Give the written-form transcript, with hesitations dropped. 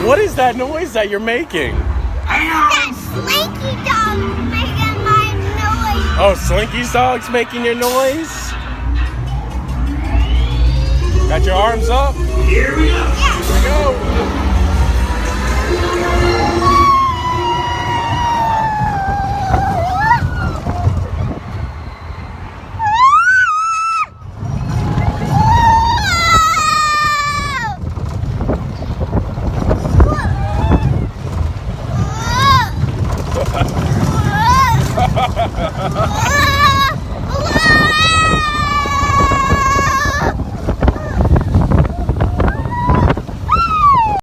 What is that noise that you're making? That Slinky Dog making my noise. Oh, Slinky's dog's making your noise? Got your arms up? Here we go. Yeah. Here we go. Whoa.